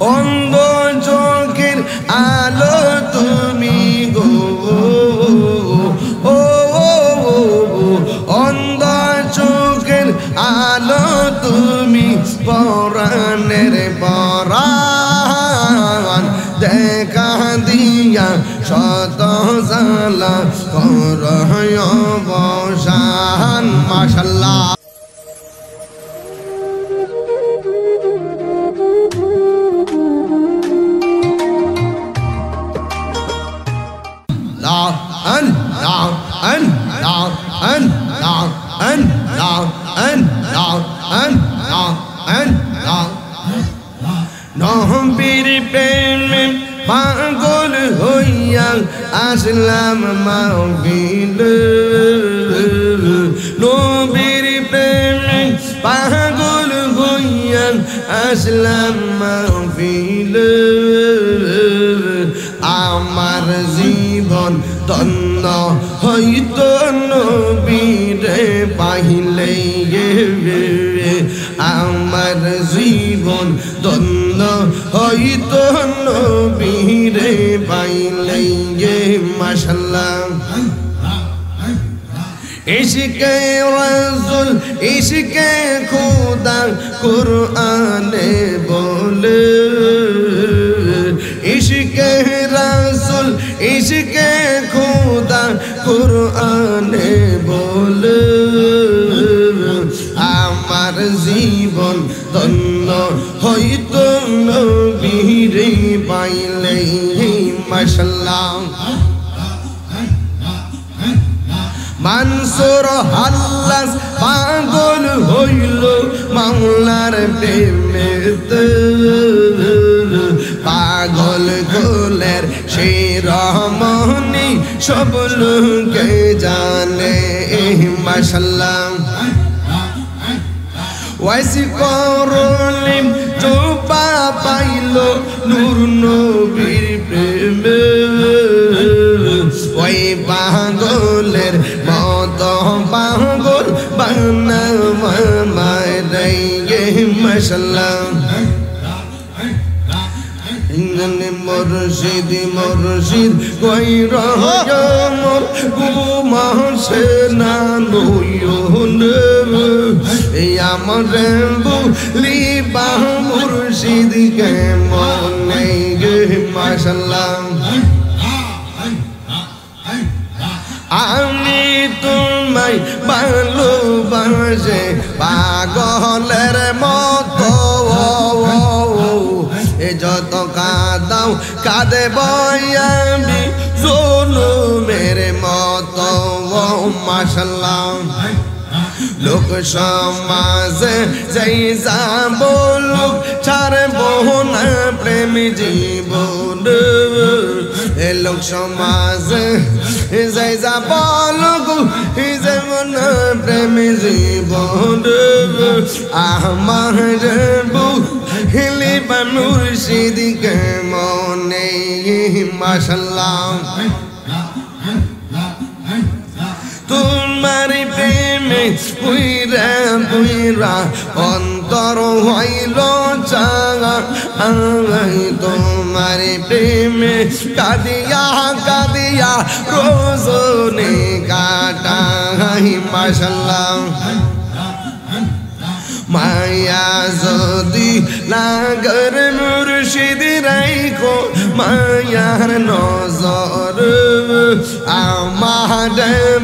অন্ধ চোখের আলো তুমি গো ও অন্ধ চোখের আলো তুমি পরাণের পরাণ দেখা দিয়া শত জালা করয় অবসান মাশাআল্লাহ নবীর প্রেমে পাগল হইয়া আসলাম মাহফিলে নবীর প্রেমে পাগল হইয়া আসলাম মাহফিলে আমার জীবন ধন্য হইতো নবীরে পাইলে আমার জীবন ধন্য হইতো নবীরে পাইলে মাশাআল্লাহ ইশকে রাসূল ইশকে খোদা কুরআনে বলে ইশকে রাসূল ইশকে খোদা কুরআনে বলে আমার জীবন ধন্য হইতো নবীরে পাইলে মাশাআল্লাহ মানসুর হাল্লাস পাগল হইল মাওলার প্রেমেতে পাগল গোলের সেই রহমনি সব লোকে জানে মাশাআল্লাহ ওয়াইসি করলিম চোপা পাইল নূর নবীর প্রেমে ওই পাগলের মত পাগল বানামায় মাশাআল্লাহ মুর্শিদ মুর্শিদ কই রহমত গুমাসে না নয়ন এই আমার বুলিবা মুর্শিদ কে মনে গে মাশাআল্লাহ আমি তোমায় ভালোবাসে পাগলের মতো এ যত কাঁদাও কাঁদেব আমি জুলুমের মতো মাশাআল্লাহ লোক সমাজে যেই যাব লোক ছাড়ব না প্রেম জীবন এ লোক সমাজে যেই যাব লোক যেমন প্রেম জীবন আমার বুলিবা মুর্শিদ কে মনে মাশাআল্লাহ তোমার প্রেমে পুইরা পুইরা অন্তর হইল চাঙা তোমার প্রেমে কাঁদিয়া কাঁদিয়া রজনী কাটাই মাশাআল্লাহ মায়া যদি লাগর মুর্শিদ রাইখো মায়ার নজর আমার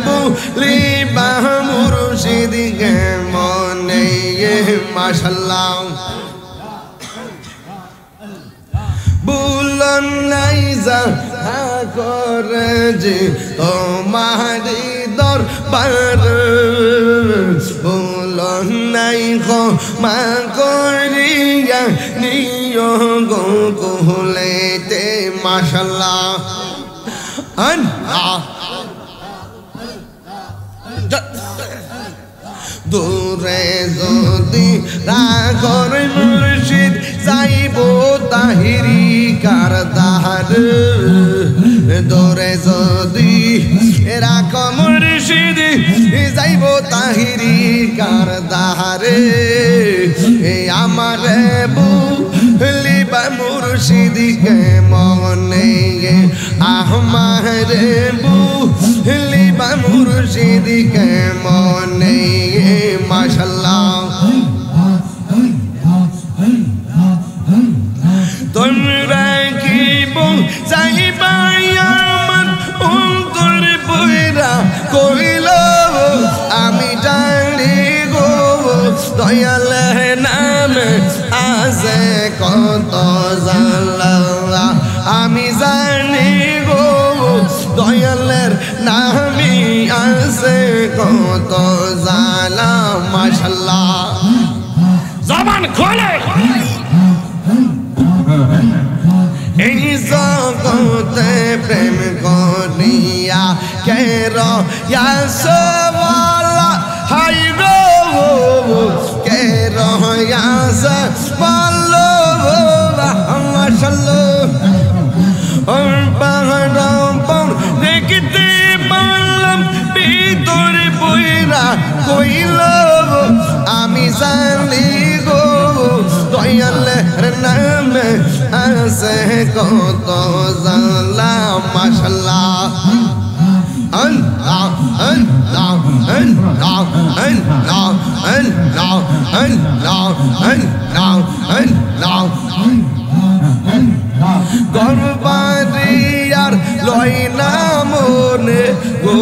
বুলিবা মুর্শিদ কে মনে মাশাআল্লাহ বুলন নাই যা করে যে তোমারি দরবার বুলন নাই গো মা করিয়া নিয় গো কোলেতে মাশাআল্লাহ আল্লাহ দূরে যদি রাগর মুর্শিদ যাইব তাহিরি কারদার দূরে যদি রাগ মুর্শিদ যাইব তাহিরি কারদার আমার বুলিবা মুর্শিদকে মনে আমারে বুঝলিবা মুর্শিদকে মনে মাশাআল্লাহ তোমরা কি চাইবা আমার অন্তর বইরা কইল আমি জানি গো দয়ালের নামে আছে কত জালা আমি জানি গো দয়ালের নামে আছে কত জালা মাশাআল্লাহ জবান খোলে এই জগতে প্রেম করিয়া কে রয়াসওয়ালা হাই গো কে রয়াসওয়ালা মাশাআল্লাহ ওর পাহাড় দেখতে পারলাম ভিতরে বইরা কইল আমি জানি গো দয়ালের নামে আছে কত জালা মাশাআল্লাহ আল্লাহ আল্লাহ আল্লাহ আল্লাহ আল্লাহ আল্লাহ আল্লাহ আল্লাহ গর্বারিয়ার লয় না মনে গো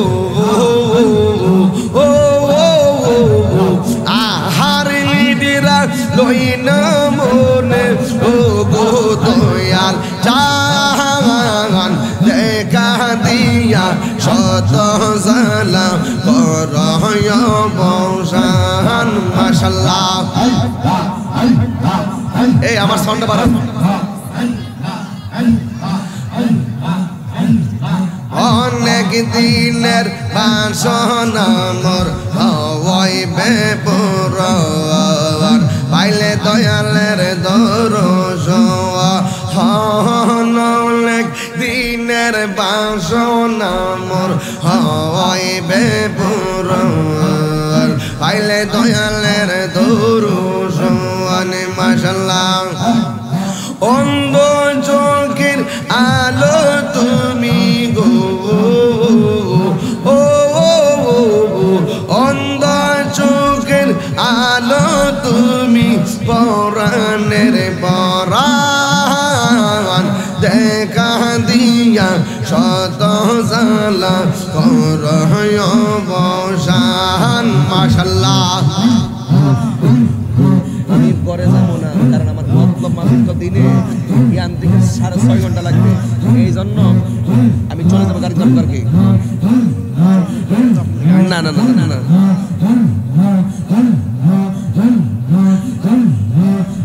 আহার নিদিরা লয় না মনে ও গো দয়াল চান দেখা দিয়া শত জালা করয় বসান মাশাআল্লাহ এই আমার সাউন্ডটা বাড়ান অনেক দিনের বাসনা মোর হওয়াই বেপুর পাইলে দয়ালের দরজোয়ান অনেক দিনের বাসনা মোর হওয়াই বেপুর পাইলে দয়ালের দরজোয়ান মাশাআল্লাহ অন্ধ চোখের আলো তুমি গো ও অন্ধ চোখের আলো তুমি পরাণের পরাণ দেখা দিয়া শত জালা করয় বসান মাশাআল্লাহ আমি পরে যাবো না কারণ আমার মতলব মাত্র দিনে ইয়ান থেকে 6.5 ঘন্টা লাগবে এই জন্য আমি চলে যাবো গাড়ি দরকারকে না না না না না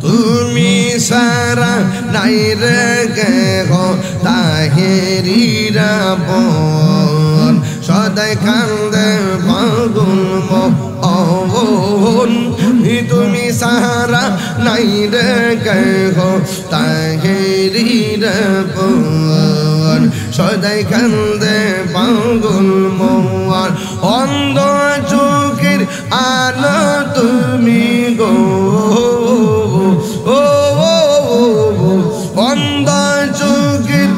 তুমি সারা নাই রে গো তাহেরিরা বন সদাই কান্দে পাগল মন তুমি সারা নাই রে গো তাহেরিরা বন সদাই কান্দে পাগল মন অন্ধ চোখের আলো তুমি গো অন্ধ চোখের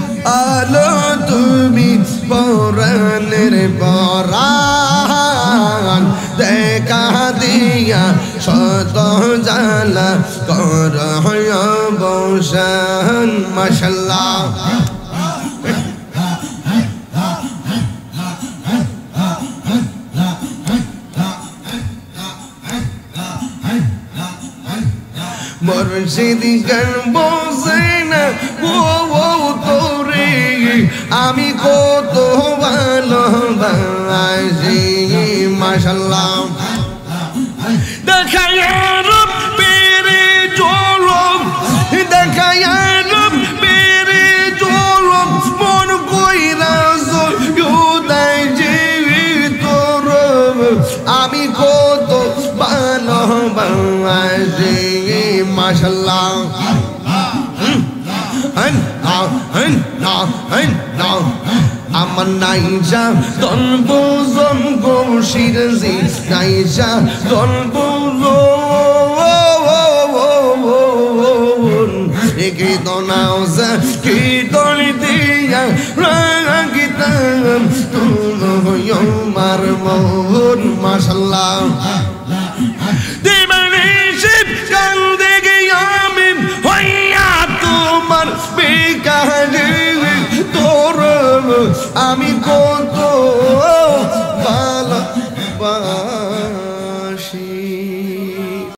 আলো তুমি পরাণের পরাণ দেখা দিয়া শত জালা করয় বসান মাশাআল্লাহ মুর্শিদ গান বসে না ও তোরে আমি কত ভালোবাসি মাশাআল্লাহ দেখা রব পেরে চলম দেখা রব পেরে চলম মন কইরা জুদাই জীবিত রব আমি কত ভালোবাসি মাশাআল্লাহ আমার নাইজা দন বুঝম গোশির জি নাইজা দন বুঝম লিখিত নাও যে কি দলি দিয়া রাগিতাম তুই আমার মন মাশাআল্লাহ দিবানি শিব কান্দে গিয়ামি হইয়া তোমার বিকারি তোর আমি কত